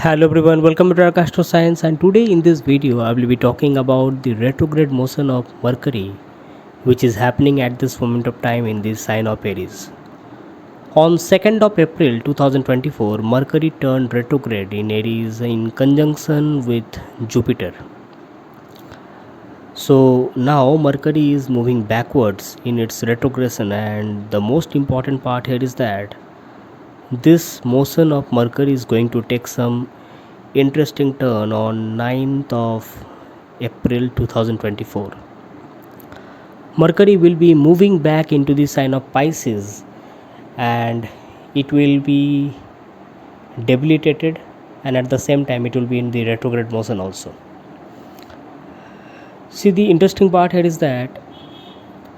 Hello everyone, welcome to Arka Science, and today in this video I will be talking about the retrograde motion of Mercury which is happening at this moment of time in the sign of Aries. On 2nd of April 2024, Mercury turned retrograde in Aries in conjunction with Jupiter. So now Mercury is moving backwards in its retrogression, and the most important part here is that this motion of Mercury is going to take some interesting turn on 9th of April 2024. Mercury will be moving back into the sign of Pisces, and it will be debilitated, and at the same time it will be in the retrograde motion also. See, the interesting part here is that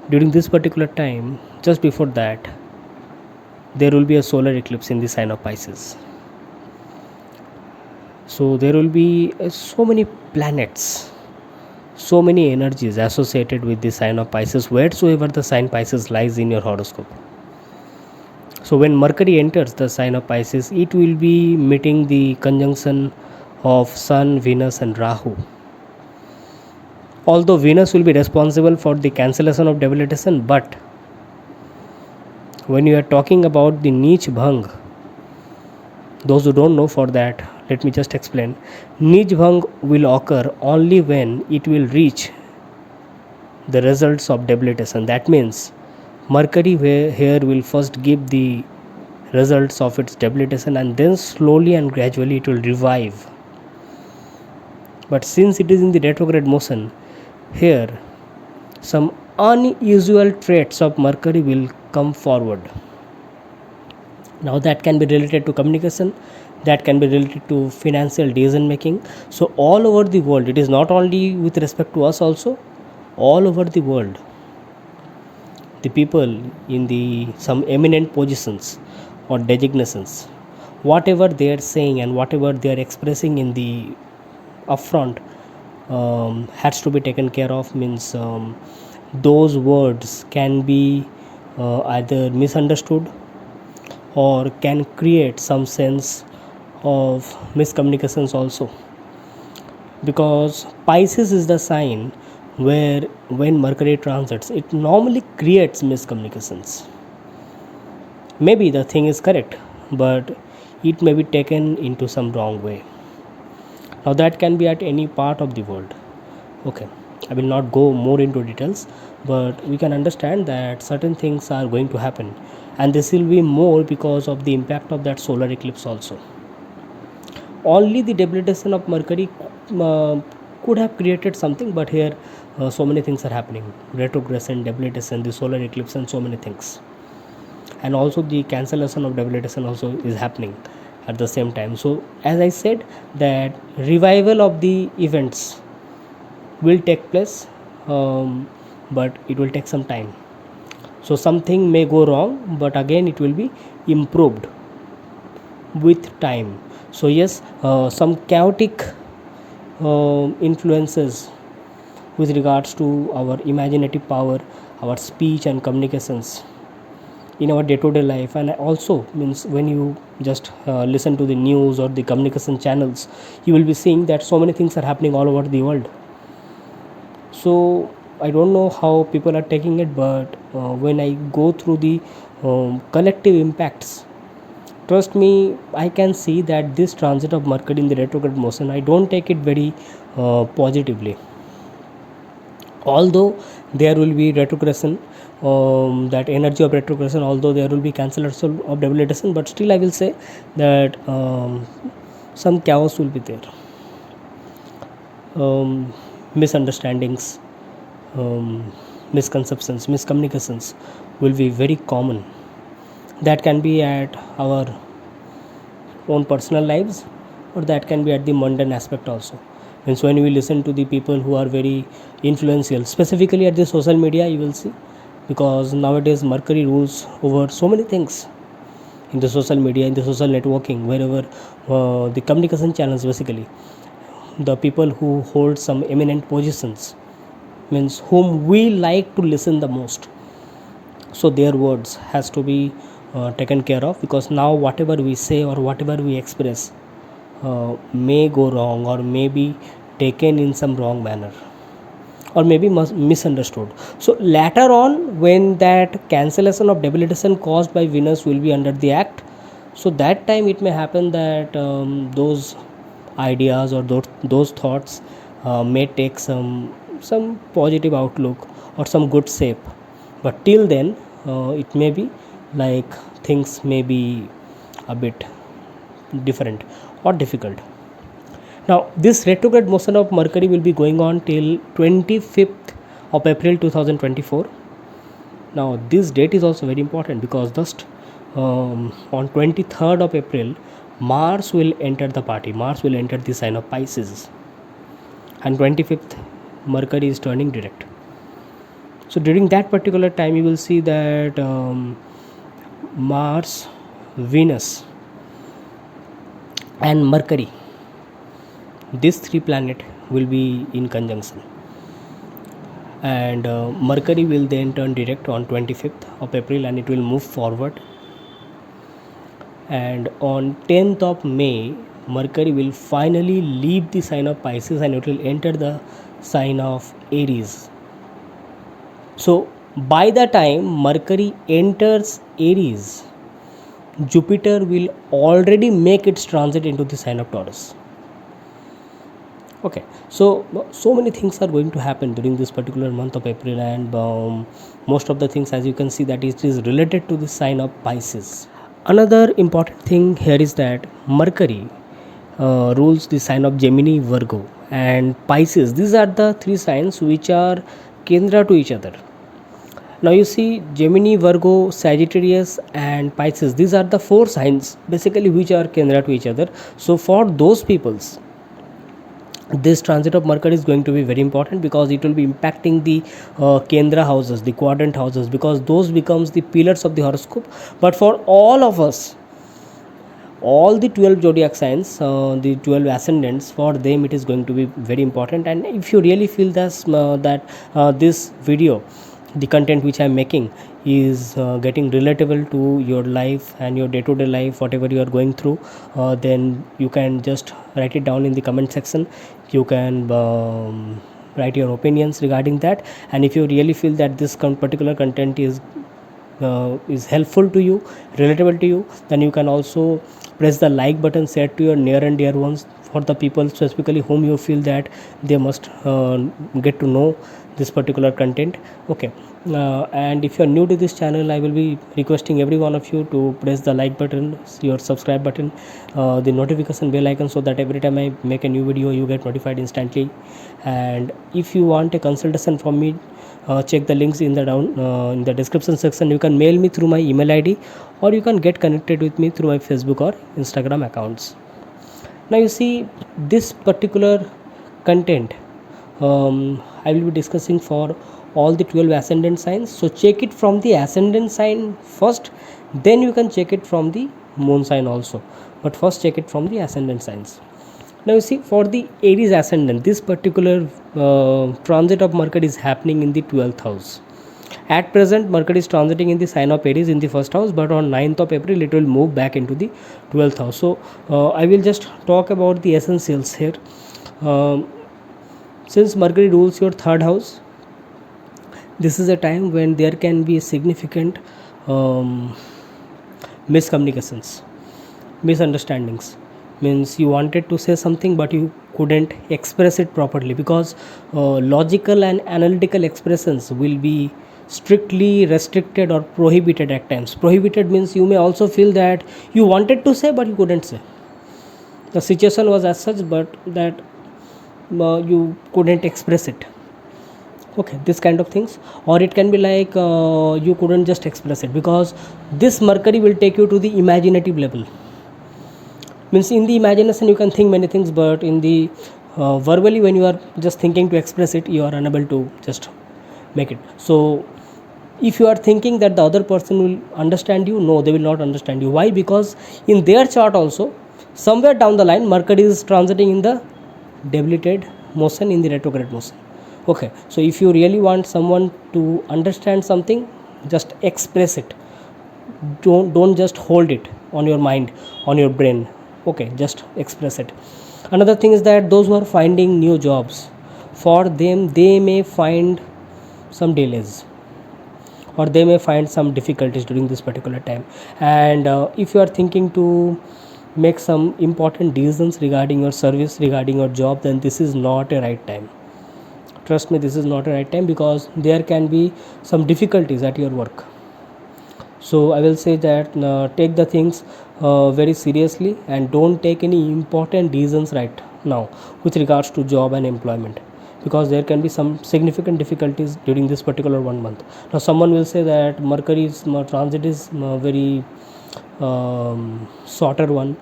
during this particular time, just before that, there will be a solar eclipse in the sign of Pisces. So there will be so many planets, so many energies associated with the sign of Pisces, wheresoever the sign Pisces lies in your horoscope. So when Mercury enters the sign of Pisces, it will be meeting the conjunction of Sun, Venus and Rahu. Although Venus will be responsible for the cancellation of debilitation, but when you are talking about the Neech Bhang, those who don't know, for that let me just explain. Neech Bhang will occur only when it will reach the results of debilitation. That means Mercury here will first give the results of its debilitation, and then slowly and gradually it will revive. But since it is in the retrograde motion, here some unusual traits of Mercury will come forward. Now that can be related to communication, that can be related to financial decision making. So all over the world, it is not only with respect to us, also all over the world, the people in the some eminent positions or designations, whatever they are saying and whatever they are expressing in the upfront has to be taken care of. Means those words can be either misunderstood or can create some sense of miscommunications also, because Pisces is the sign where when Mercury transits, it normally creates miscommunications. Maybe the thing is correct, but it may be taken into some wrong way. Now that can be at any part of the world. Okay, I will not go more into details, but we can understand that certain things are going to happen, and this will be more because of the impact of that solar eclipse also. Only the debilitation of Mercury could have created something, but here so many things are happening: retrogression, debilitation, the solar eclipse and so many things, and also the cancellation of debilitation also is happening at the same time. So as I said, that revival of the events will take place, but it will take some time. So something may go wrong, but again it will be improved with time. So yes, some chaotic influences with regards to our imaginative power, our speech and communications in our day-to-day life, and also means when you just listen to the news or the communication channels, you will be seeing that so many things are happening all over the world. So I don't know how people are taking it, but when I go through the collective impacts, trust me, I can see that this transit of Mercury in the retrograde motion, I don't take it very positively. Although there will be retrogression, that energy of retrogression, although there will be cancellation of debilitation, but still I will say that some chaos will be there. Misunderstandings, misconceptions, miscommunications will be very common. That can be at our own personal lives, or that can be at the mundane aspect also. And so when we listen to the people who are very influential, specifically at the social media, you will see, because nowadays Mercury rules over so many things in the social media, in the social networking, wherever the communication channels, basically the people who hold some eminent positions, means whom we like to listen the most, so their words has to be taken care of, because now whatever we say or whatever we express may go wrong or may be taken in some wrong manner or maybe misunderstood. So later on, when that cancellation of debilitation caused by Venus will be under the act, so that time it may happen that those ideas or those thoughts may take some positive outlook or some good shape, but till then it may be like things may be a bit different or difficult. Now, this retrograde motion of Mercury will be going on till 25th of April 2024. Now, this date is also very important because just on 23rd of April, Mars will enter the party. Mars will enter the sign of Pisces. And 25th, Mercury is turning direct. So, during that particular time, you will see that Mars, Venus, and Mercury, these three planets will be in conjunction, and Mercury will then turn direct on 25th of April and it will move forward, and on 10th of May Mercury will finally leave the sign of Pisces and it will enter the sign of Aries. So by the time Mercury enters Aries, Jupiter will already make its transit into the sign of Taurus. Okay, so many things are going to happen during this particular month of April, and most of the things, as you can see, that it is related to the sign of Pisces. Another important thing here is that Mercury rules the sign of Gemini, Virgo, and Pisces. These are the three signs which are kendra to each other. Now you see, Gemini, Virgo, Sagittarius and Pisces, these are the four signs basically which are kendra to each other. So for those peoples, this transit of Mercury is going to be very important because it will be impacting the kendra houses, the quadrant houses, because those becomes the pillars of the horoscope. But for all of us, all the 12 zodiac signs, the 12 ascendants, for them it is going to be very important. And if you really feel that this video, the content which I am making, is getting relatable to your life and your day-to-day life, whatever you are going through, then you can just write it down in the comment section. You can write your opinions regarding that, and if you really feel that this particular content is helpful to you, relatable to you, then you can also press the like button, share to your near and dear ones, for the people specifically whom you feel that they must get to know this particular content. Okay, and if you are new to this channel, I will be requesting every one of you to press the like button, your subscribe button, the notification bell icon, so that every time I make a new video you get notified instantly. And if you want a consultation from me, check the links in the description section. You can mail me through my email ID, or you can get connected with me through my Facebook or Instagram accounts. Now you see, this particular content I will be discussing for all the 12 ascendant signs. So check it from the ascendant sign first, then you can check it from the moon sign also, but first check it from the ascendant signs. Now you see, for the Aries ascendant, this particular transit of Mercury is happening in the 12th house. At present, Mercury is transiting in the sign of Aries in the first house, but on 9th of April it will move back into the 12th house. So I will just talk about the essentials here. Since Mercury rules your third house, this is a time when there can be significant miscommunications, misunderstandings. Means you wanted to say something but you couldn't express it properly, because logical and analytical expressions will be strictly restricted or prohibited at times. Prohibited means you may also feel that you wanted to say but you couldn't say. The situation was as such, but that you couldn't express it. Okay, this kind of things. Or it can be like you couldn't just express it, because this Mercury will take you to the imaginative level. Means in the imagination you can think many things, but in the verbally, when you are just thinking to express it, you are unable to just make it. So if you are thinking that the other person will understand you, no, they will not understand you. Why? Because in their chart also, somewhere down the line, Mercury is transiting in the debilitated motion, in the retrograde motion. Okay, so if you really want someone to understand something, just express it. Don't just hold it on your mind, on your brain. Okay, just express it. Another thing is that those who are finding new jobs, for them they may find some delays, or they may find some difficulties during this particular time. And if you are thinking to make some important decisions regarding your service, regarding your job, then this is not a right time. Trust me, this is not a right time, because there can be some difficulties at your work. So I will say that take the things very seriously, and don't take any important decisions right now with regards to job and employment, because there can be some significant difficulties during this particular 1 month. Now someone will say that Mercury's transit is very shorter one.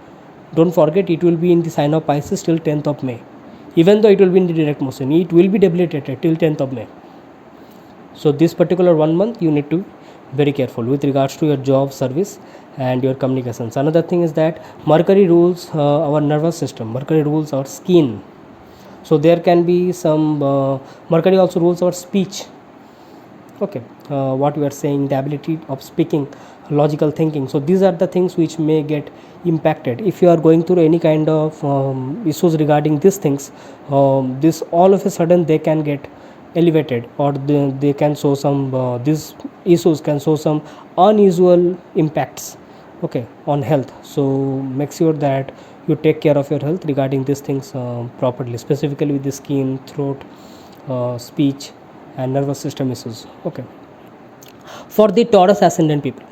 Don't forget, it will be in the sign of Pisces till 10th of May. Even though it will be in the direct motion, it will be debilitated till 10th of May. So this particular 1 month you need to be very careful with regards to your job, service and your communications. Another thing is that Mercury rules our nervous system. Mercury rules our skin. So there can be some Mercury also rules our speech. Okay, what we are saying, the ability of speaking, logical thinking. So these are the things which may get impacted if you are going through any kind of issues regarding these things. This all of a sudden they can get elevated, or they can show some these issues can show some unusual impacts, okay, on health. So make sure that you take care of your health regarding these things properly, specifically with the skin, throat, speech and nervous system issues. Okay, for the Taurus ascendant people,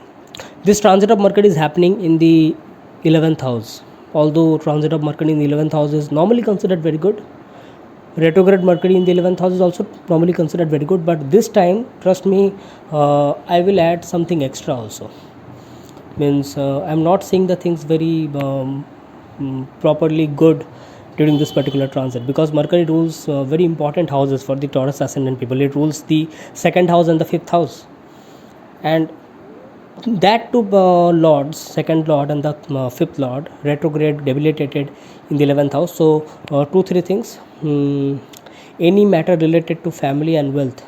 this transit of Mercury is happening in the 11th house. Although transit of Mercury in the 11th house is normally considered very good, retrograde Mercury in the 11th house is also normally considered very good, but this time, trust me, I will add something extra also. Means I'm not seeing the things very properly good during this particular transit, because Mercury rules very important houses for the Taurus ascendant people. It rules the 2nd house and the 5th house, and that two lords, 2nd lord and the 5th lord, retrograde, debilitated in the 11th house. So 2-3 things. Any matter related to family and wealth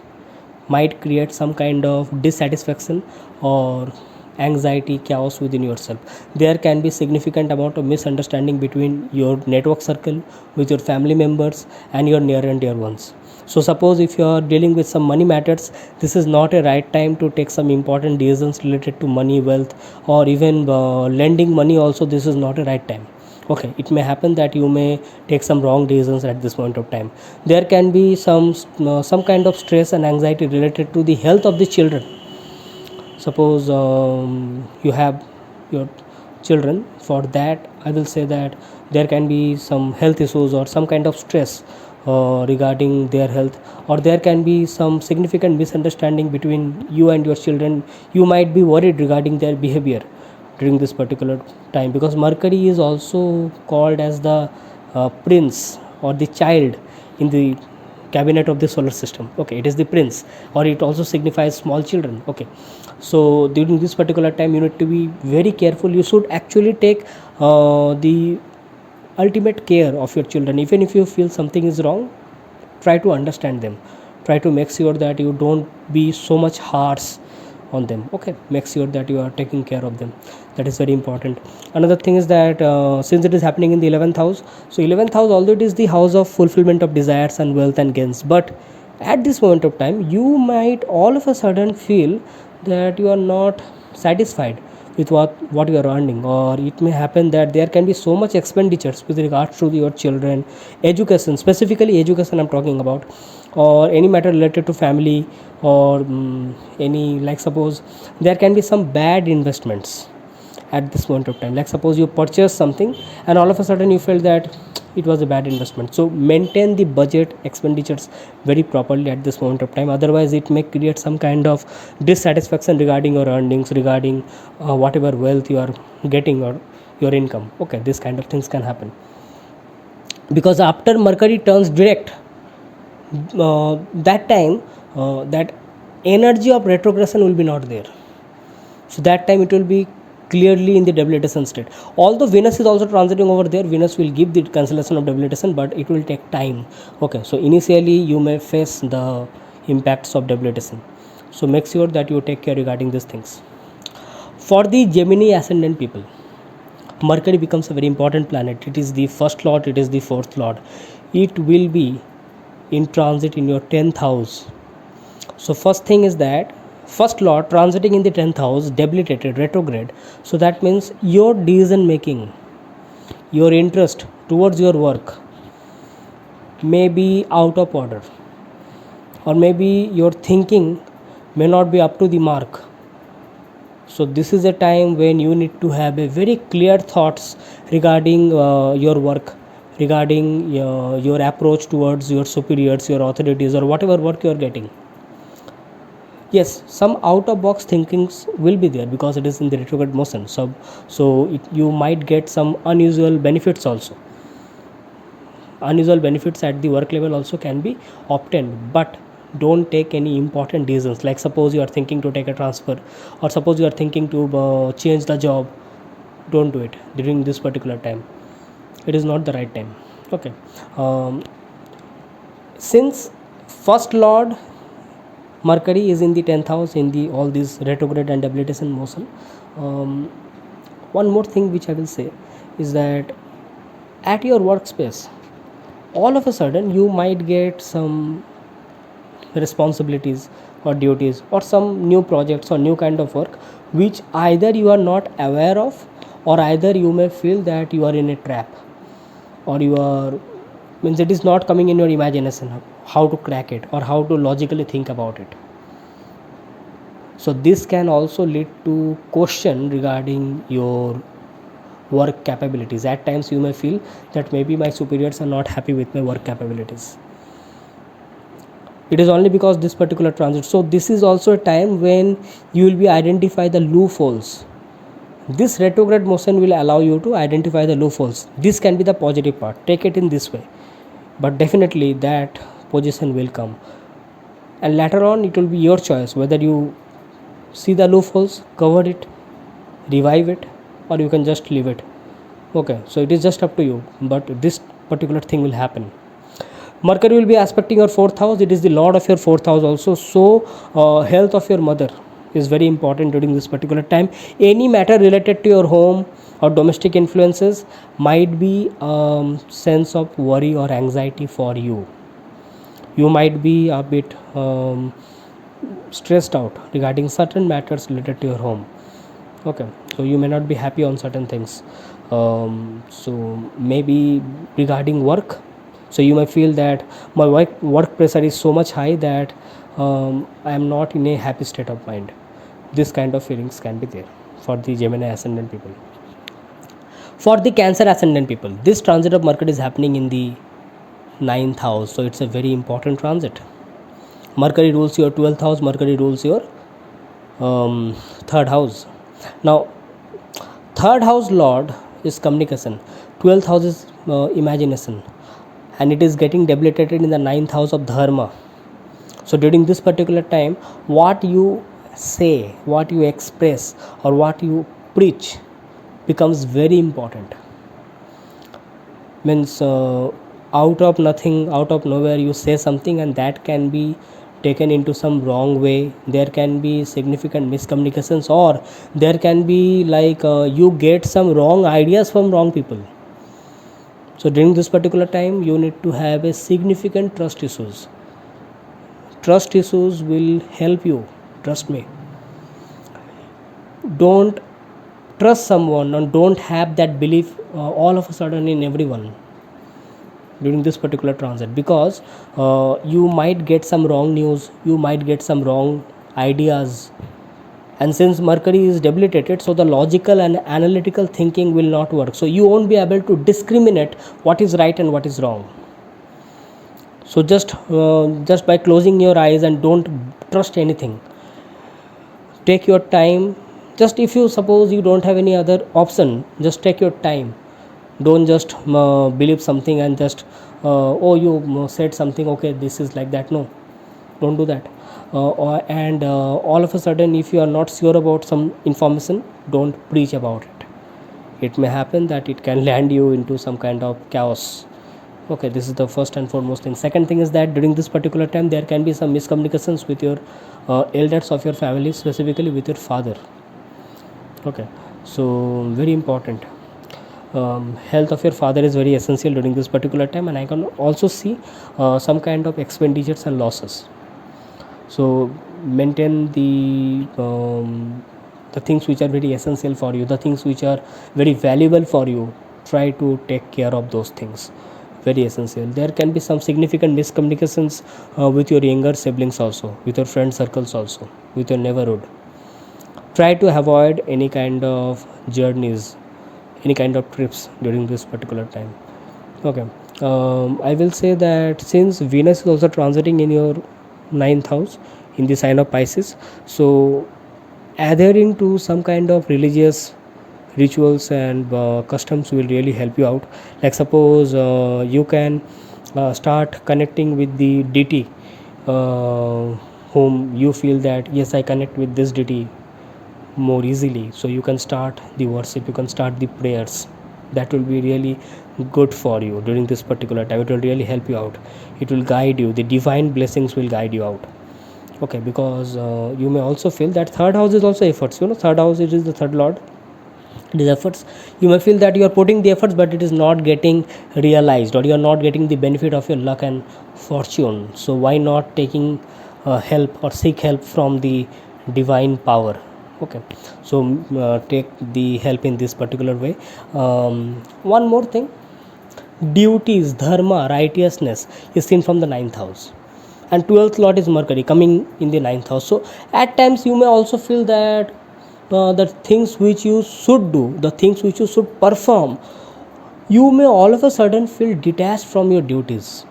might create some kind of dissatisfaction or anxiety, chaos within yourself. There can be significant amount of misunderstanding between your network circle, with your family members and your near and dear ones. So suppose if you are dealing with some money matters, this is not a right time to take some important decisions related to money, wealth, or even lending money also. This is not a right time. Okay, it may happen that you may take some wrong decisions at this point of time. There can be some kind of stress and anxiety related to the health of the children. Suppose you have your children, for that I will say that there can be some health issues or some kind of stress regarding their health, or there can be some significant misunderstanding between you and your children. You might be worried regarding their behavior during this particular time, because Mercury is also called as the prince or the child in the cabinet of the solar system. Okay, it is the prince, or it also signifies small children. Okay, so during this particular time you need to be very careful. You should actually take the ultimate care of your children. Even if you feel something is wrong, try to understand them, try to make sure that you don't be so much harsh on them. Okay, make sure that you are taking care of them. That is very important. Another thing is that since it is happening in the 11th house, so 11th house, although it is the house of fulfillment of desires and wealth and gains, but at this moment of time you might all of a sudden feel that you are not satisfied with what you are earning, or it may happen that there can be so much expenditures with regards to your children, education, specifically education I'm talking about, or any matter related to family, or any, like suppose there can be some bad investments at this point of time. Like suppose you purchase something and all of a sudden you feel that it was a bad investment. So maintain the budget expenditures very properly at this moment of time, otherwise it may create some kind of dissatisfaction regarding your earnings, regarding whatever wealth you are getting or your income. Okay, this kind of things can happen, because after Mercury turns direct, that time that energy of retrogression will be not there. So that time it will be clearly in the debilitation state. Although Venus is also transiting over there, Venus will give the cancellation of debilitation, but it will take time. Okay, so initially you may face the impacts of debilitation, so make sure that you take care regarding these things. For the Gemini ascendant people, Mercury becomes a very important planet. It is the first lord, it is the fourth lord. It will be in transit in your 10th house. So first thing is that first lord transiting in the 10th house, debilitated, retrograde. So that means your decision making, your interest towards your work may be out of order, or maybe your thinking may not be up to the mark. So this is a time when you need to have a very clear thoughts regarding your work, regarding your approach towards your superiors, your authorities, or whatever work you are getting. Yes, some out of box thinkings will be there because it is in the retrograde motion. So you might get some unusual benefits also. Unusual benefits at the work level also can be obtained, but don't take any important decisions. Like suppose you are thinking to take a transfer, or suppose you are thinking to change the job. Don't do it during this particular time. It is not the right time. Okay. Since first lord Mercury is in the 10th house in the all these retrograde and debilitation motion, one more thing which I will say is that at your workspace, all of a sudden you might get some responsibilities or duties or some new projects or new kind of work which either you are not aware of, or either you may feel that you are in a trap, or you are means it is not coming in your imagination how to crack it or how to logically think about it. So this can also lead to question regarding your work capabilities. At times you may feel that maybe my superiors are not happy with my work capabilities. It is only because this particular transit. So this is also a time when you will be identify the loopholes. This retrograde motion will allow you to identify the loopholes. This can be the positive part. Take it in this way. But definitely that position will come. And later on it will be your choice whether you see the loopholes, cover it, revive it, or you can just leave it. Okay, so it is just up to you, but this particular thing will happen. Mercury will be aspecting your 4th house. It is the lord of your 4th house also. So health of your mother is very important during this particular time. Any matter related to your home or domestic influences might be sense of worry or anxiety for you. You might be a bit stressed out regarding certain matters related to your home. Okay, so you may not be happy on certain things. So maybe regarding work, so you may feel that my work pressure is so much high that I am not in a happy state of mind. This kind of feelings can be there for the Gemini ascendant people. For the Cancer ascendant people, this transit of Mercury is happening in the 9th house, so it's a very important transit. Mercury rules your 12th house, Mercury rules your 3rd house. Now 3rd house lord is communication, 12th house is imagination, and it is getting debilitated in the 9th house of dharma. So during this particular time, what you say, what you express, or what you preach becomes very important. Means out of nothing, out of nowhere you say something, and that can be taken into some wrong way. There can be significant miscommunications, or there can be like you get some wrong ideas from wrong people. So during this particular time you need to have a significant trust issues. Trust issues will help you, trust me. Don't trust someone and don't have that belief all of a sudden in everyone during this particular transit, because you might get some wrong news, you might get some wrong ideas. And since Mercury is debilitated, so the logical and analytical thinking will not work, so you won't be able to discriminate what is right and what is wrong. So just by closing your eyes and don't trust anything, take your time. Just if you suppose you don't have any other option, just take your time. Don't just believe something and just you said something, okay, this is like that. No, don't do that. And all of a sudden, if you are not sure about some information, don't preach about it. It may happen that it can land you into some kind of chaos. Okay, this is the first and foremost thing. Second thing is that during this particular time there can be some miscommunications with your elders of your family, specifically with your father. Okay, so very important. health of your father is very essential during this particular time, and I can also see some kind of expenditures and losses. So maintain the things which are very essential for you, the things which are very valuable for you. Try to take care of those things, very essential. There can be some significant miscommunications with your younger siblings also, with your friend circles also, with your neighborhood. Try to avoid any kind of journeys, any kind of trips during this particular time. Okay. I will say that since Venus is also transiting in your ninth house in the sign of Pisces, so adhering to some kind of religious rituals and customs will really help you out. Like suppose you can start connecting with the deity whom you feel that yes, I connect with this deity more easily, so you can start the worship, you can start the prayers. That will be really good for you during this particular time. It will really help you out, it will guide you, the divine blessings will guide you out. Okay, because you may also feel that third house is also efforts. Third house, it is the third lord, it is efforts. You may feel that you are putting the efforts but it is not getting realized, or you are not getting the benefit of your luck and fortune. So why not taking help or seek help from the divine power? Okay, so take the help in this particular way. One more thing, duties, dharma, righteousness is seen from the ninth house, and 12th lord is Mercury coming in the ninth house. So at times you may also feel that the things which you should do, the things which you should perform, you may all of a sudden feel detached from your duties,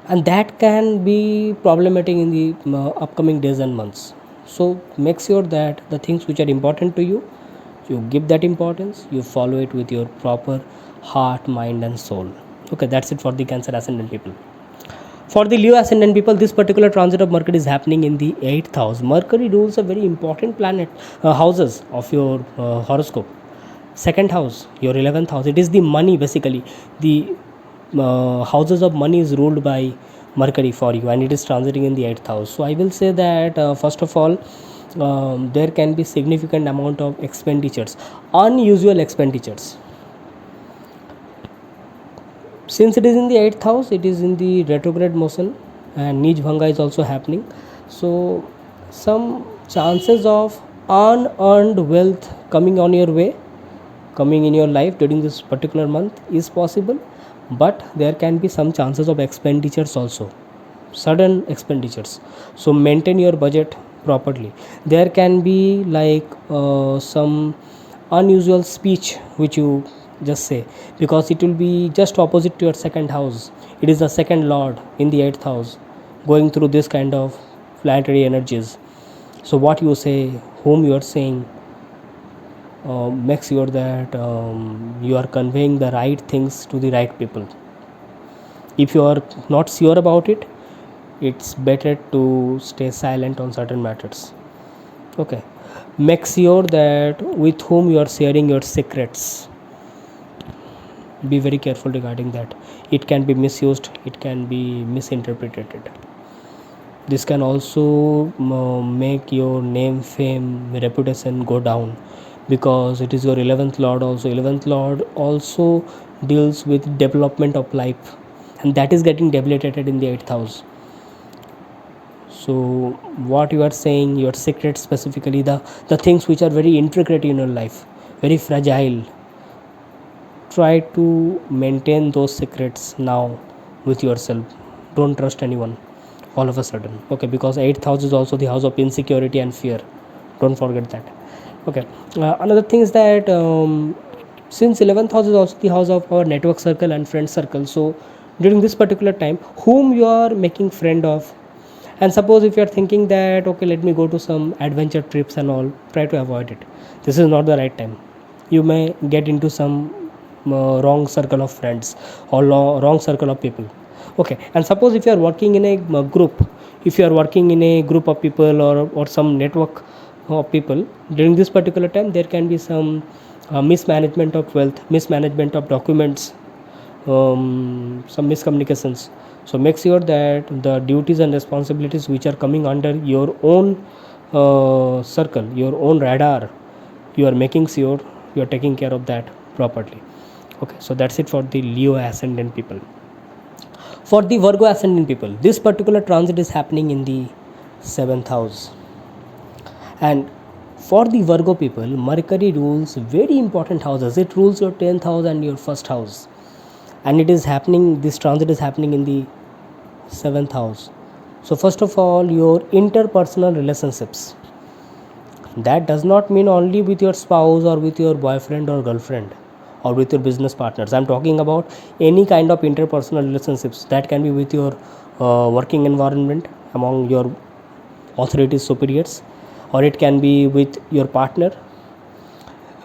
and that can be problematic in the upcoming days and months. So make sure that the things which are important to you, you give that importance, you follow it with your proper heart, mind and soul. Okay, that's it for the Cancer ascendant people. For the Leo ascendant people, this particular transit of Mercury is happening in the 8th house. Mercury rules a very important planet, houses of your horoscope. Second house, your 11th house, it is the money basically. The houses of money is ruled by Mercury for you, and it is transiting in the 8th house. So I will say that first of all, there can be significant amount of expenditures, unusual expenditures. Since it is in the 8th house, it is in the retrograde motion, and Nij Bhanga is also happening. So some chances of unearned wealth coming on your way, coming in your life during this particular month is possible, but there can be some chances of expenditures also, sudden expenditures. So maintain your budget properly. There can be like some unusual speech which you just say, because it will be just opposite to your second house. It is the second lord in the 8th house going through this kind of planetary energies. So what you say, whom you are saying, make sure that you are conveying the right things to the right people. If you are not sure about it, it's better to stay silent on certain matters. Okay, make sure that with whom you are sharing your secrets, be very careful regarding that. It can be misused, it can be misinterpreted. This can also make your name, fame, reputation go down, because it is your 11th lord also. 11th lord also deals with development of life, and that is getting debilitated in the 8th house. So what you are saying, your secrets, specifically the things which are very intricate in your life, very fragile, try to maintain those secrets now with yourself. Don't trust anyone all of a sudden. Okay, because 8th house is also the house of insecurity and fear. Don't forget that. Okay, another thing is that since 11th house is also the house of our network circle and friend circle, so during this particular time, whom you are making friend of, and suppose if you are thinking that okay, let me go to some adventure trips and all, try to avoid it. This is not the right time. You may get into some wrong circle of friends or wrong circle of people. Okay, and suppose if you are working in a group, if you are working in a group of people, or some network of people, during this particular time there can be some mismanagement of wealth, mismanagement of documents, some miscommunications. So make sure that the duties and responsibilities which are coming under your own circle, your own radar, you are making sure you are taking care of that properly. Okay, so that's it for the Leo ascendant people. For the Virgo ascendant people, this particular transit is happening in the 7th house. And for the Virgo people, Mercury rules very important houses. It rules your 10th house and your first house. And it is happening, this transit is happening in the 7th house. So first of all, your interpersonal relationships. That does not mean only with your spouse or with your boyfriend or girlfriend or with your business partners. I'm talking about any kind of interpersonal relationships. That can be with your working environment, among your authorities, superiors, or it can be with your partner.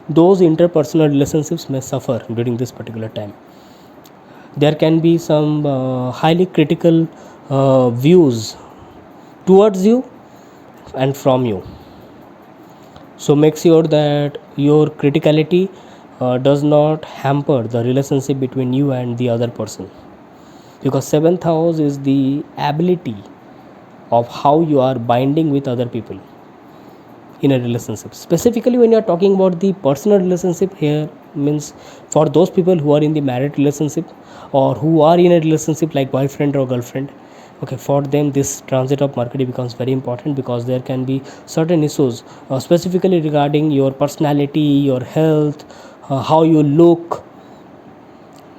Those interpersonal relationships may suffer during this particular time. There can be some highly critical views towards you and from you. So make sure that your criticality does not hamper the relationship between you and the other person, because 7th house is the ability of how you are binding with other people in a relationship. Specifically when you are talking about the personal relationship, here means for those people who are in the married relationship or who are in a relationship like boyfriend or girlfriend. Okay, for them this transit of Mercury becomes very important, because there can be certain issues specifically regarding your personality, your health, how you look,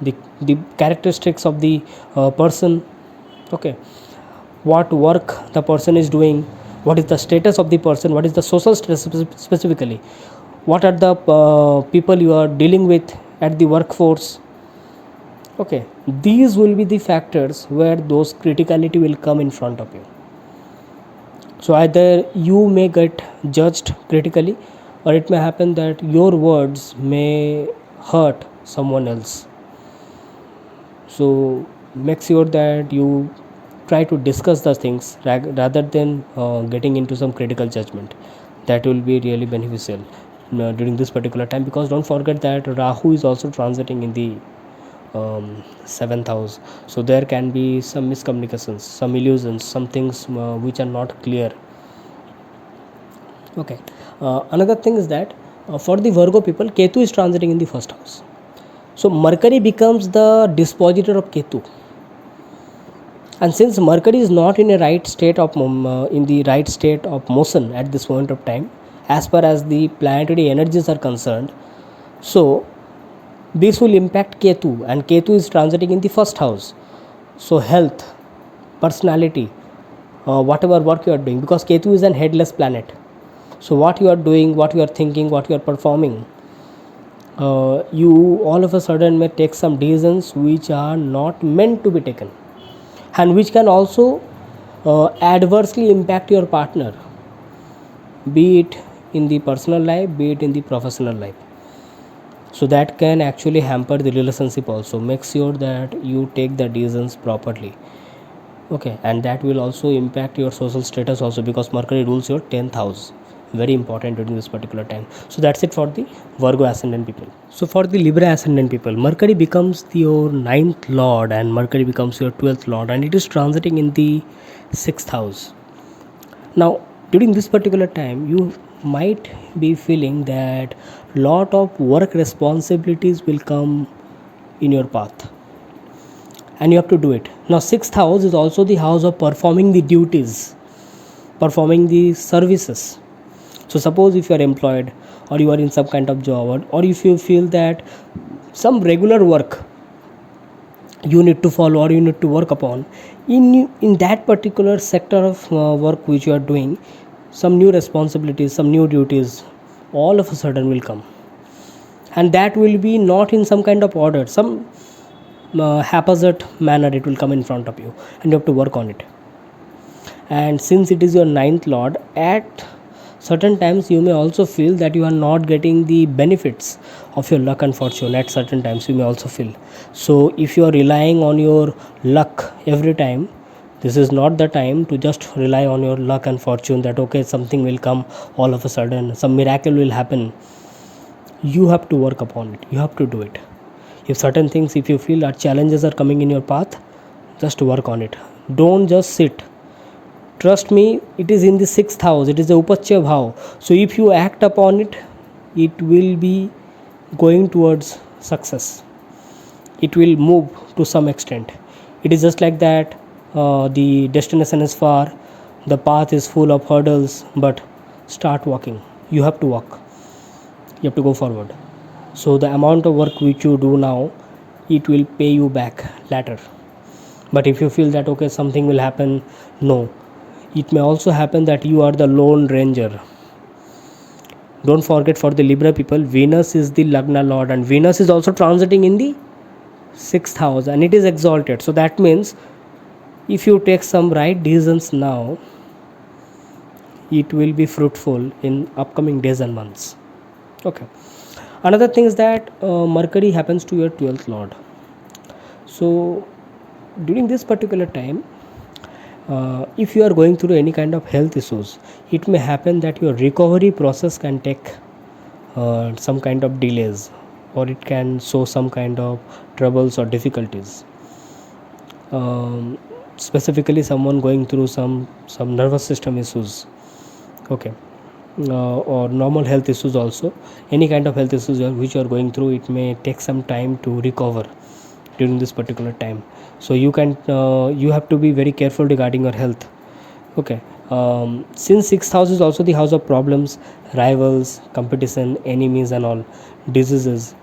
the characteristics of the person. Okay, what work the person is doing, what is the status of the person, what is the social status specifically, what are the people you are dealing with at the workforce. Okay, these will be the factors where those criticality will come in front of you. So either you may get judged critically, or it may happen that your words may hurt someone else. So make sure that you try to discuss the things rather than getting into some critical judgment. That will be really beneficial during this particular time, because don't forget that Rahu is also transiting in the 7th house. So there can be some miscommunications, some illusions, some things which are not clear. Okay, another thing is that for the Virgo people, Ketu is transiting in the first house. So Mercury becomes the dispositor of Ketu, and since Mercury is not in a right state of motion at this point of time, as far as the planetary energies are concerned, so this will impact Ketu, and Ketu is transiting in the first house. So health, personality, whatever work you are doing, because Ketu is an headless planet. So what you are doing, what you are thinking, what you are performing, you all of a sudden may take some decisions which are not meant to be taken, and which can also adversely impact your partner, be it in the personal life, be it in the professional life. So that can actually hamper the relationship also. Make sure that you take the decisions properly. Okay, and that will also impact your social status also, because Mercury rules your 10th house. Very important during this particular time. So that's it for the Virgo ascendant people. So for the Libra ascendant people, Mercury becomes your 9th lord and Mercury becomes your 12th lord, and it is transiting in the 6th house. Now during this particular time, you might be feeling that lot of work responsibilities will come in your path, and you have to do it. Now 6th house is also the house of performing the duties, performing the services. So suppose if you are employed, or you are in some kind of job, or if you feel that some regular work you need to follow or you need to work upon, in that particular sector of work which you are doing, some new responsibilities, some new duties all of a sudden will come, and that will be not in some kind of order, some haphazard manner. It will come in front of you, and you have to work on it. And since it is your 9th lord, at certain times you may also feel that you are not getting the benefits of your luck and fortune. At certain times you may also feel. So if you are relying on your luck every time, this is not the time to just rely on your luck and fortune, that okay, something will come all of a sudden, some miracle will happen. You have to work upon it, you have to do it. If certain things, if you feel that challenges are coming in your path, just work on it. Don't just sit. Trust me, it is in the 6th house, it is the Upachya Bhav. So if you act upon it, it will be going towards success. it will move to some extent. It is just like that, the destination is far, the path is full of hurdles, but start walking. You have to walk, you have to go forward. So the amount of work which you do now, it will pay you back later. But if you feel that okay, something will happen, no, it may also happen that you are the lone ranger. Don't forget, for the Libra people, Venus is the Lagna Lord, and Venus is also transiting in the 6th house, and it is exalted. So that means if you take some right decisions now, it will be fruitful in upcoming days and months. Okay. Another thing is that Mercury happens to your 12th lord. So during this particular time, if you are going through any kind of health issues, it may happen that your recovery process can take some kind of delays, or it can show some kind of troubles or difficulties. Specifically someone going through some nervous system issues, okay, or normal health issues also. Any kind of health issues which you are going through, it may take some time to recover during this particular time. So you have to be very careful regarding your health. Okay. Since 6th house is also the house of problems, rivals, competition, enemies and all, diseases.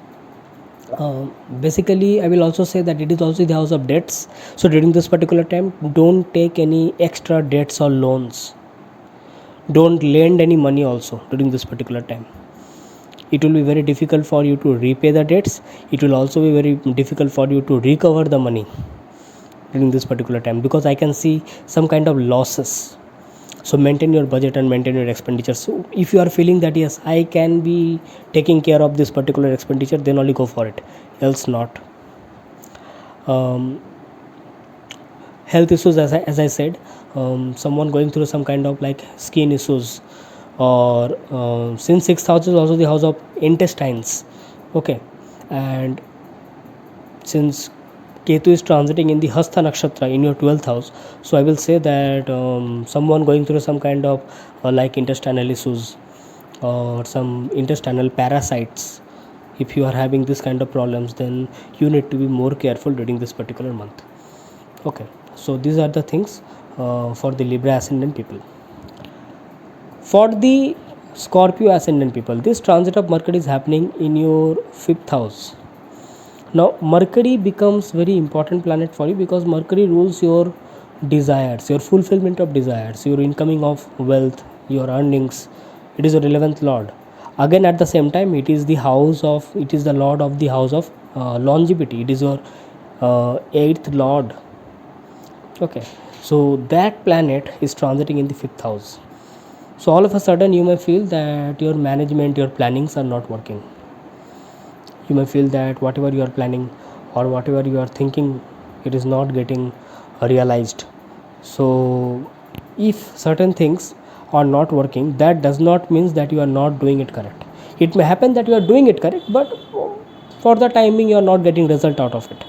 Basically I will also say that it is also the house of debts. So during this particular time, don't take any extra debts or loans. Don't lend any money also during this particular time. It will be very difficult for you to repay the debts. It will also be very difficult for you to recover the money during this particular time, because I can see some kind of losses. So maintain your budget and maintain your expenditure. So if you are feeling that yes, I can be taking care of this particular expenditure, then only go for it, else not. Health issues, as I said, someone going through some kind of like skin issues, or since 6th house is also the house of intestines, okay, and since Ketu is transiting in the Hastha Nakshatra in your 12th house, so I will say that someone going through some kind of like intestinal issues or some intestinal parasites, if you are having this kind of problems, then you need to be more careful during this particular month. Okay, so these are the things for the Libra ascendant people. For the Scorpio ascendant people, this transit of Mercury is happening in your 5th house. Now Mercury becomes very important planet for you, because Mercury rules your desires, your fulfillment of desires, your incoming of wealth, your earnings. It is your 11th lord. Again at the same time, it is the lord of the house of longevity. It is your 8th lord. Okay, so that planet is transiting in the 5th house. So all of a sudden you may feel that your management, your plannings are not working. You may feel that whatever you are planning or whatever you are thinking, it is not getting realized. So if certain things are not working, that does not mean that you are not doing it correct. It may happen that you are doing it correct, but for the timing you are not getting result out of it.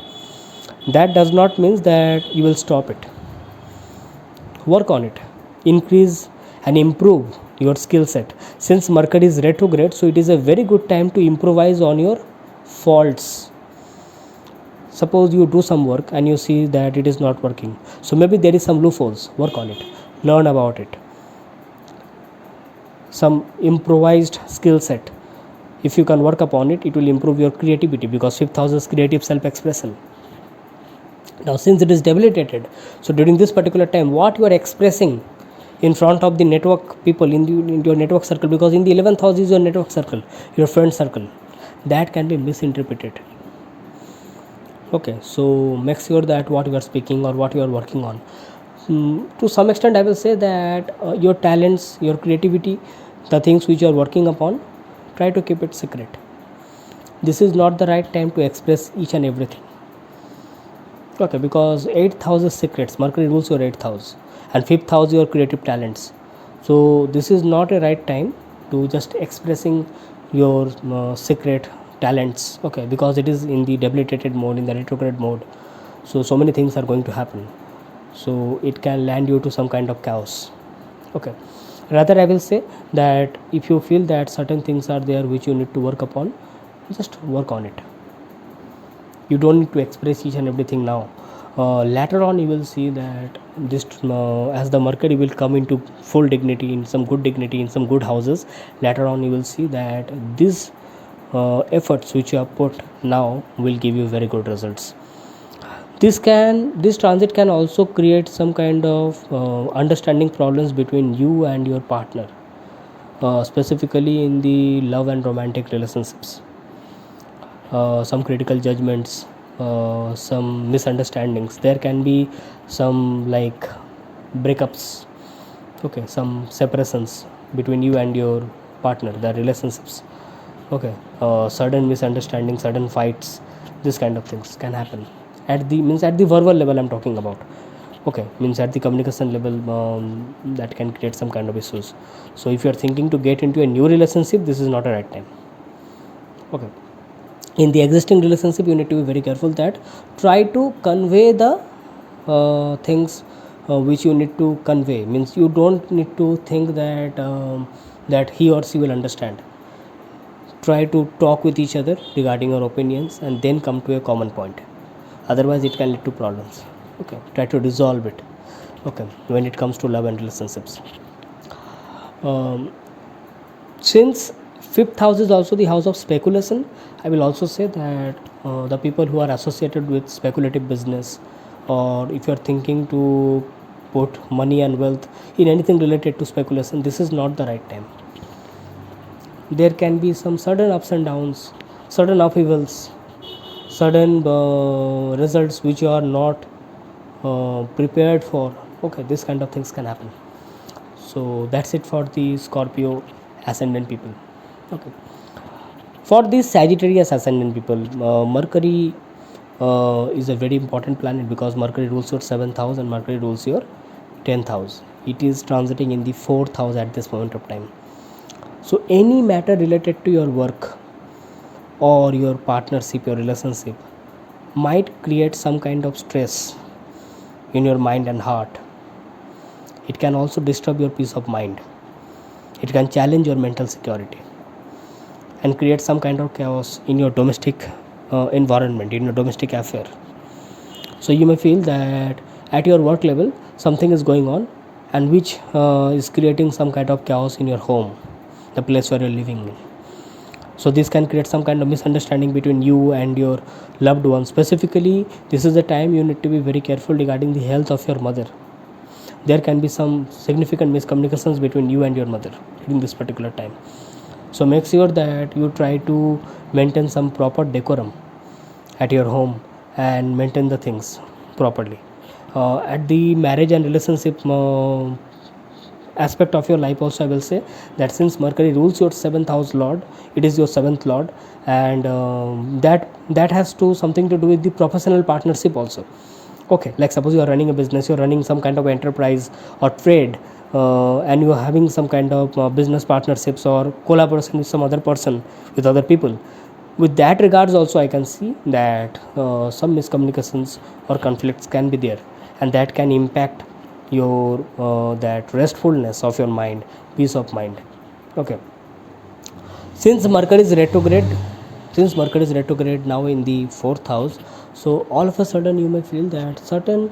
That does not mean that you will stop it. Work on it, increase and improve your skill set. Since Mercury is retrograde, so it is a very good time to improvise on your faults. Suppose you do some work and you see that it is not working, so maybe there is some loopholes. Work on it, learn about it, some improvised skill set. If you can work upon it, it will improve your creativity, because 5th house is creative self-expression. Now since it is debilitated, so during this particular time, what you are expressing in front of the network people in your network circle, because in the 11th house is your network circle, your friend circle, that can be misinterpreted. Okay, so make sure that what you are speaking or what you are working on, to some extent I will say that your talents, your creativity, the things which you are working upon, try to keep it secret. This is not the right time to express each and everything. Okay, because 8th house is secrets. Mercury rules your 8th house, and 5th house your creative talents. So this is not a right time to just expressing your secret talents. Okay, because it is in the debilitated mode, in the retrograde mode. So many things are going to happen. So it can land you to some kind of chaos. Okay, rather I will say that if you feel that certain things are there which you need to work upon, just work on it. You don't need to express each and everything now. Later on you will see that this as the Mercury will come into full dignity, in some good dignity, in some good houses. Later on you will see that these efforts which you have put now will give you very good results. This transit can also create some kind of understanding problems between you and your partner, specifically in the love and romantic relationships. Some critical judgments, some misunderstandings. There can be some like breakups, okay, some separations between you and your partner, the relationships. Okay, sudden misunderstandings, sudden fights, this kind of things can happen. At the means at the verbal level, I'm talking about. Okay, means at the communication level, that can create some kind of issues. So if you're thinking to get into a new relationship, this is not a right time. Okay, in the existing relationship you need to be very careful that try to convey the things which you need to convey. Means you don't need to think that that he or she will understand. Try to talk with each other regarding your opinions and then come to a common point, otherwise it can lead to problems. Okay, try to resolve it. Okay, when it comes to love and relationships, since fifth house is also the house of speculation, I will also say that the people who are associated with speculative business, or if you are thinking to put money and wealth in anything related to speculation, this is not the right time. There can be some sudden ups and downs, sudden upheavals, sudden results which you are not prepared for. Okay, this kind of things can happen. So that's it for the Scorpio ascendant people. Okay, for these Sagittarius ascendant people, Mercury is a very important planet because Mercury rules your 7th house and Mercury rules your 10th house. It is transiting in the 4th house at this moment of time. So any matter related to your work or your partnership, your relationship, might create some kind of stress in your mind and heart. It can also disturb your peace of mind. It can challenge your mental security and create some kind of chaos in your domestic environment, in your domestic affair. So you may feel that at your work level something is going on, and which is creating some kind of chaos in your home, the place where you're living in. So this can create some kind of misunderstanding between you and your loved one. Specifically, this is the time you need to be very careful regarding the health of your mother. There can be some significant miscommunications between you and your mother during this particular time. So make sure that you try to maintain some proper decorum at your home and maintain the things properly. At the marriage and relationship aspect of your life also, I will say that since Mercury rules your 7th house lord, it is your 7th lord, and that has to something to do with the professional partnership also. Okay, like suppose you are running a business, you are running some kind of enterprise or trade, and you are having some kind of business partnerships or collaboration with some other person, with other people. With that regards also, I can see that some miscommunications or conflicts can be there, and that can impact your that restfulness of your mind, peace of mind. Okay, since Mercury is retrograde, now in the 4th house, so all of a sudden you may feel that certain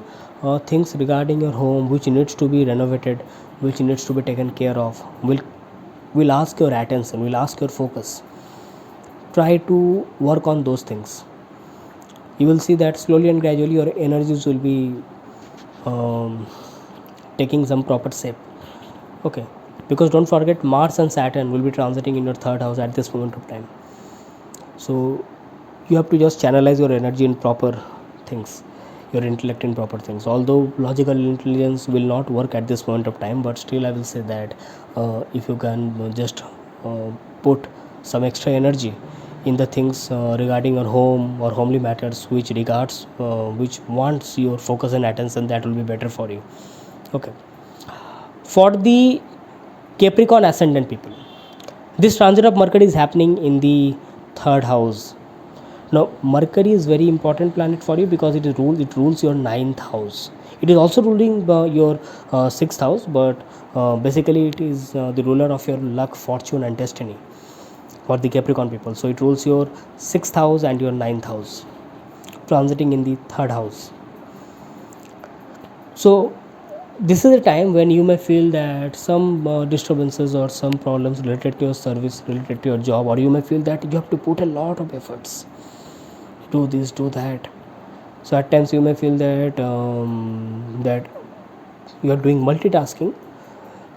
things regarding your home which needs to be renovated, which needs to be taken care of, will ask your attention, will ask your focus. Try to work on those things. You will see that slowly and gradually your energies will be taking some proper shape. Okay, because don't forget Mars and Saturn will be transiting in your 3rd house at this moment of time. So you have to just channelize your energy in proper things, your intellect in proper things. Although logical intelligence will not work at this moment of time, but still I will say that if you can just put some extra energy in the things regarding your home or homely matters which regards which wants your focus and attention, that will be better for you. Okay, for the Capricorn ascendant people, this transit of Mercury is happening in the 3rd house. Now Mercury is very important planet for you because it rules your 9th house. It is also ruling your 6th house, but basically it is the ruler of your luck, fortune and destiny for the Capricorn people. So it rules your 6th house and your 9th house. transiting in the third house. So this is a time when you may feel that some disturbances or some problems related to your service, related to your job, or you may feel that you have to put a lot of efforts, do this, do that. So at times you may feel that that you are doing multitasking,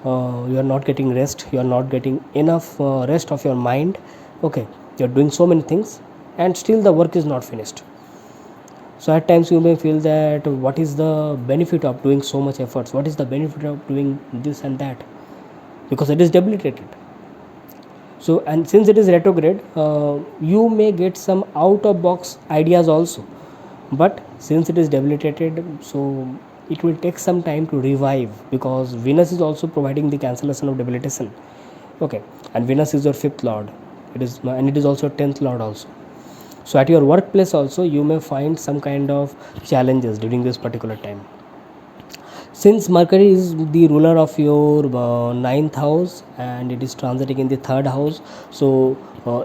you are not getting rest, you are not getting enough rest of your mind. Okay, you are doing so many things and still the work is not finished. So at times you may feel that what is the benefit of doing so much efforts, what is the benefit of doing this and that, because it is debilitated. So, and since it is retrograde, you may get some out of box ideas also, but since it is debilitated, so it will take some time to revive, because Venus is also providing the cancellation of debilitation. Okay, and Venus is your fifth lord, it is, and it is also 10th lord also. So at your workplace also you may find some kind of challenges during this particular time. Since Mercury is the ruler of your ninth house and it is transiting in the third house, so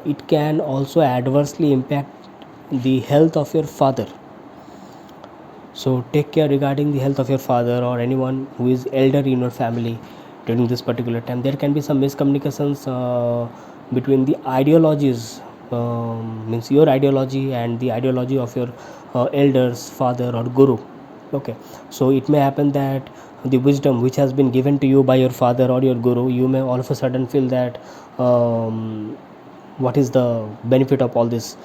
it can also adversely impact the health of your father. So take care regarding the health of your father or anyone who is elder in your family during this particular time. There can be some miscommunications between the ideologies, means your ideology and the ideology of your elders, father or guru. Okay, so it may happen that the wisdom which has been given to you by your father or your guru, you may all of a sudden feel that what is the benefit of all this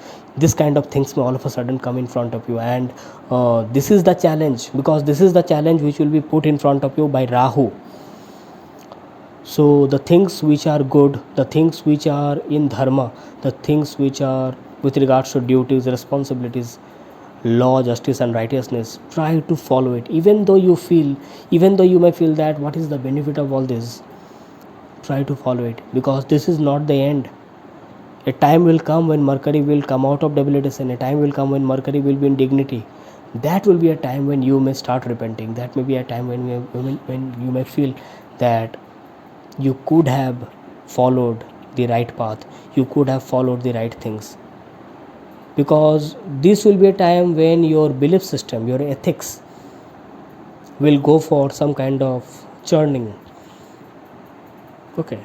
kind of things may all of a sudden come in front of you. And this is the challenge, because this is the challenge which will be put in front of you by Rahu. So the things which are good, the things which are in dharma, the things which are with regards to duties, responsibilities, law, justice and righteousness, try to follow it, even though you may feel that what is the benefit of all this. Try to follow it, because this is not the end. A time will come when Mercury will come out of debilitation, a time will come when Mercury will be in dignity. That will be a time when you may start repenting. That may be a time when you may feel that you could have followed the right path, you could have followed the right things, because this will be a time when your belief system, your ethics will go for some kind of churning. Okay,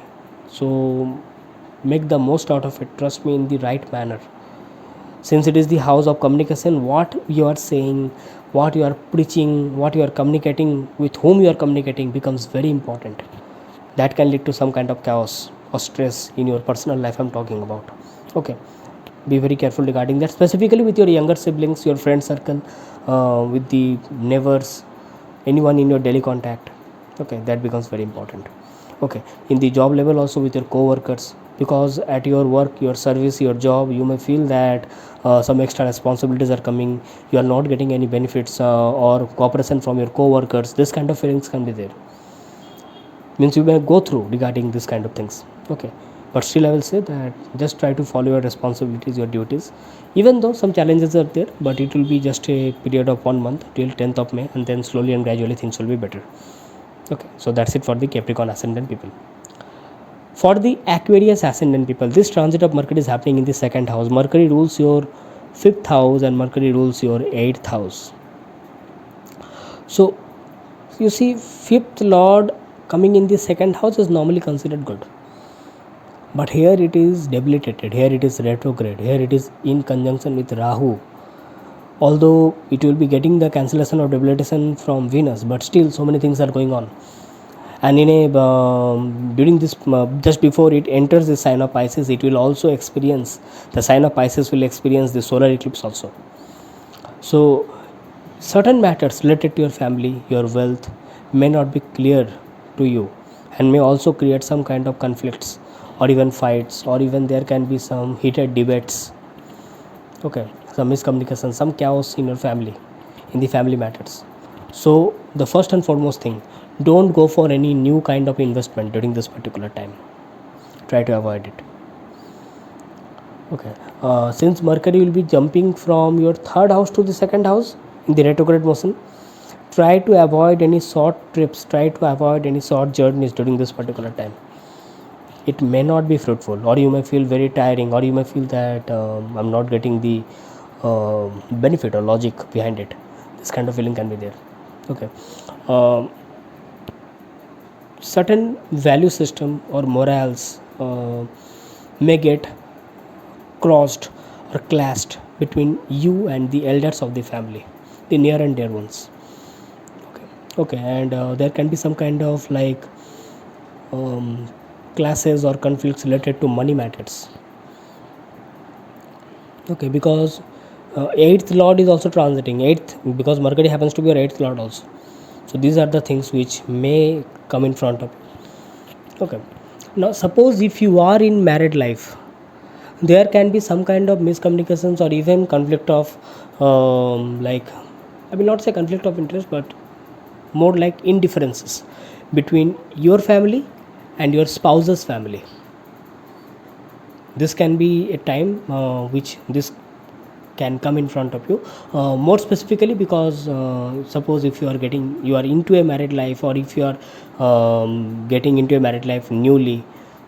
so make the most out of it, trust me, in the right manner. Since it is the house of communication, what you are saying, what you are preaching, what you are communicating, with whom you are communicating becomes very important. That can lead to some kind of chaos or stress in your personal life I'm talking about. Okay, be very careful regarding that, specifically with your younger siblings, your friend circle, with the neighbors, anyone in your daily contact. Okay, that becomes very important. Okay, in the job level also with your co-workers, because at your work, your service, your job, you may feel that some extra responsibilities are coming, you are not getting any benefits or cooperation from your co-workers. This kind of feelings can be there, means you may go through regarding this kind of things. Okay, but still I will say that just try to follow your responsibilities, your duties, even though some challenges are there, but it will be just a period of 1 month till 10th of May, and then slowly and gradually things will be better. Okay, so that's it for the Capricorn ascendant people. For the Aquarius ascendant people, this transit of Mercury is happening in the second house. Mercury rules your 5th house and Mercury rules your 8th house. So you see, 5th lord coming in the second house is normally considered good, but here it is debilitated, here it is retrograde, here it is in conjunction with Rahu. Although it will be getting the cancellation or debilitation from Venus, but still so many things are going on. And in a during this just before it enters the sign of Pisces, it will also experience, the sign of Pisces will experience the solar eclipse also. So certain matters related to your family, your wealth may not be clear to you, and may also create some kind of conflicts or even fights, or even there can be some heated debates. Okay, some miscommunication, some chaos in your family, in the family matters. So the first and foremost thing, don't go for any new kind of investment during this particular time. Try to avoid it. Okay, since Mercury will be jumping from your 3rd house to the 2nd house in the retrograde motion, try to avoid any short trips, try to avoid any short journeys during this particular time. It may not be fruitful, or you may feel very tiring, or you may feel that I'm not getting the benefit or logic behind it. This kind of feeling can be there. Okay. Um Certain value system or morals may get crossed or clashed between you and the elders of the family, the near and dear ones. Okay. Okay. And there can be some kind of like um, classes or conflicts related to money matters. Okay, because eighth lord is also transiting eighth, because Mercury happens to be your eighth lord also. So these are the things which may come in front of you. Okay. Now suppose if you are in married life, there can be some kind of miscommunications or even conflict of like, I will not say conflict of interest, but more like indifferences between your family and your spouse's family. This can be a time which this can come in front of you, more specifically because suppose if you are into a married life, or if you are getting into a married life newly.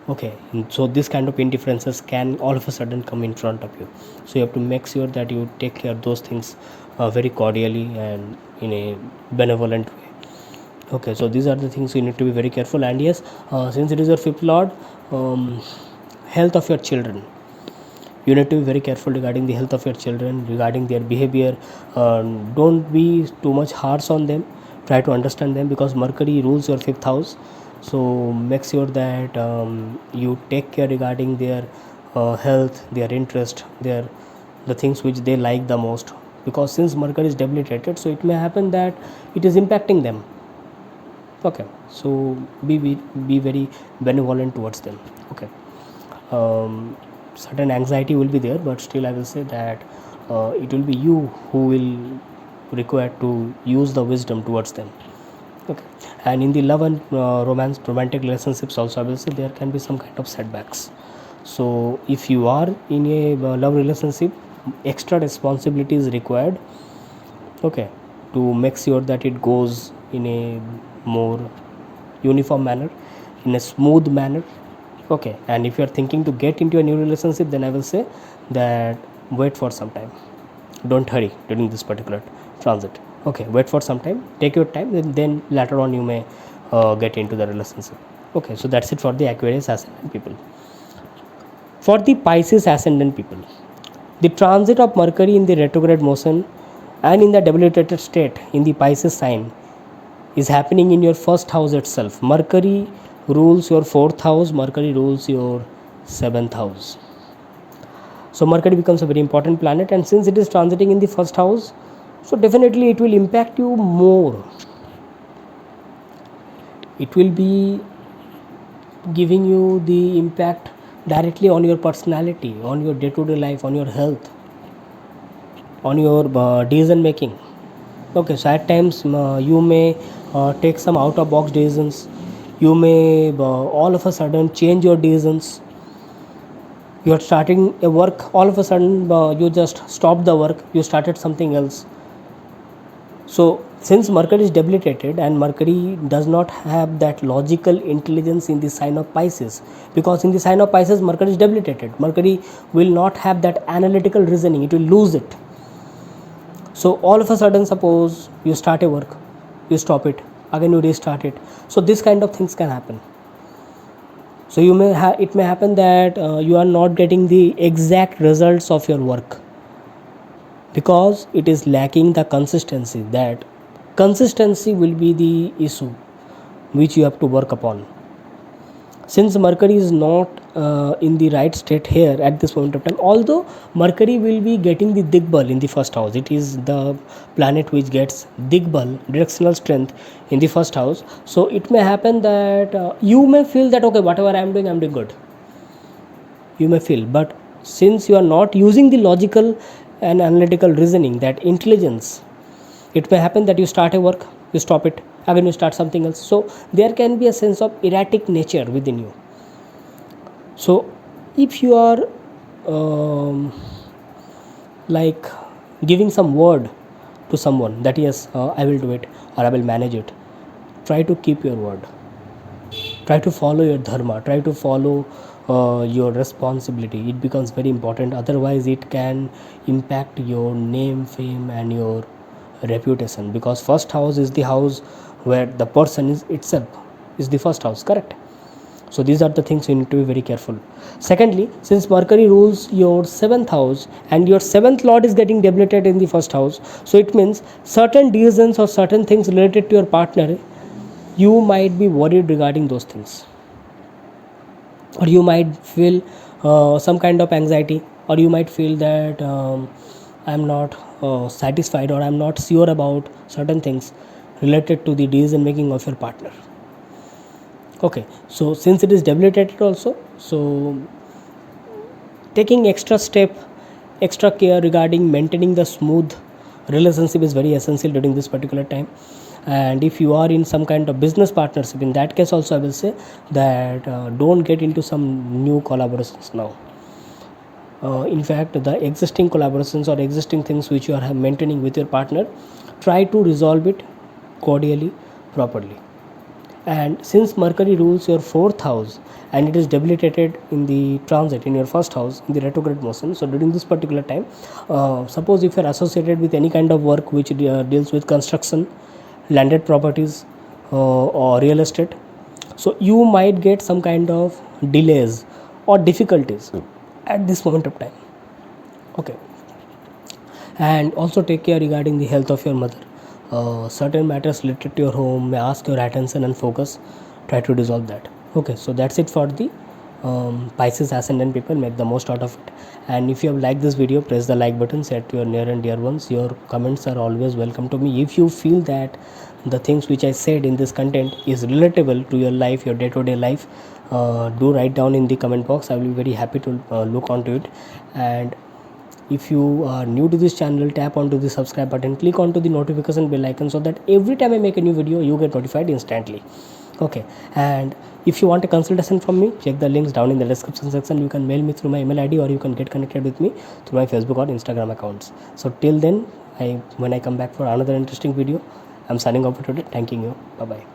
Okay, so this kind of indifferences can all of a sudden come in front of you, so you have to make sure that you take care of those things very cordially and in a benevolent way. Okay, so these are the things you need to be very careful. And yes, since it is your fifth lord, health of your children, you need to be very careful regarding the health of your children, regarding their behavior. Don't be too much harsh on them, try to understand them, because Mercury rules your fifth house. So make sure that you take care regarding their health, their interest, the things which they like the most, because since Mercury is debilitated, so it may happen that it is impacting them. Okay, so be very benevolent towards them. Okay. Certain anxiety will be there, but still I will say that it will be you who will require to use the wisdom towards them. Okay. And in the love and romantic relationships also, I will say there can be some kind of setbacks. So if you are in a love relationship, extra responsibility is required. Okay, to make sure that it goes in a more uniform manner, in a smooth manner. Okay, and if you are thinking to get into a new relationship, then I will say that wait for some time, don't hurry during this particular transit. Okay, wait for some time, take your time, then later on you may get into the relationship. Okay, so that's it for the Aquarius ascendant people. For the Pisces ascendant people, the transit of Mercury in the retrograde motion and in the debilitated state in the Pisces sign is happening in your first house itself. Mercury rules your fourth house, Mercury rules your seventh house. So Mercury becomes a very important planet, and since it is transiting in the first house, so definitely it will impact you more. It will be giving you the impact directly on your personality, on your day-to-day life, on your health, on your decision making. Okay, so at times you may take some out of box decisions. You may all of a sudden change your decisions. You are starting a work, all of a sudden you just stopped the work, you started something else. So since Mercury is debilitated and Mercury does not have that logical intelligence in the sign of Pisces, because in the sign of Pisces Mercury is debilitated, Mercury will not have that analytical reasoning, it will lose it. So all of a sudden, suppose you start a work, you stop it, again you restart it. So this kind of things can happen. So it may happen that you are not getting the exact results of your work, because it is lacking the consistency. That consistency will be the issue which you have to work upon. Since Mercury is not in the right state here at this point of time, although Mercury will be getting the Digbal in the first house, it is the planet which gets Digbal, directional strength, in the first house. So it may happen that you may feel that okay, whatever I am doing good. You may feel, but since you are not using the logical and analytical reasoning, that intelligence, it may happen that you start a work, you stop it, again you start something else. So there can be a sense of erratic nature within you. So if you are like giving some word to someone that yes, I will do it or I will manage it, try to keep your word, try to follow your dharma, try to follow your responsibility. It becomes very important, otherwise it can impact your name, fame and your reputation, because first house is the house where the person is itself is the first house, correct? So these are the things you need to be very careful. Secondly, since Mercury rules your 7th house and your 7th lord is getting debilitated in the first house, so it means certain decisions or certain things related to your partner, you might be worried regarding those things, or you might feel some kind of anxiety, or you might feel that I'm not satisfied, or I'm not sure about certain things related to the decision making of your partner. Okay, so since it is debilitated also, so taking extra care regarding maintaining the smooth relationship is very essential during this particular time. And if you are in some kind of business partnership, in that case also I will say that don't get into some new collaborations now. In fact, the existing collaborations or existing things which you are maintaining with your partner, try to resolve it cordially, properly. And since Mercury rules your 4th house and it is debilitated in the transit in your 1st house in the retrograde motion, so during this particular time, suppose if you are associated with any kind of work which deals with construction, landed properties or real estate, so you might get some kind of delays or difficulties at this moment of time. Okay, and also take care regarding the health of your mother. Certain matters related to your home may ask your attention and focus. Try to resolve that. Okay, so that's it for the Pisces ascendant people. Make the most out of it. And if you have liked this video, press the like button, share to your near and dear ones. Your comments are always welcome to me. If you feel that the things which I said in this content is relatable to your life, your day-to-day life, do write down in the comment box. I will be very happy to look onto it. And if you are new to this channel, tap onto the subscribe button, click onto the notification bell icon, so that every time I make a new video you get notified instantly. Okay, and if you want a consultation from me, check the links down in the description section. You can mail me through my email ID, or you can get connected with me through my Facebook or Instagram accounts. So till then, when I come back for another interesting video, I'm signing off for today. Thanking you. Bye bye.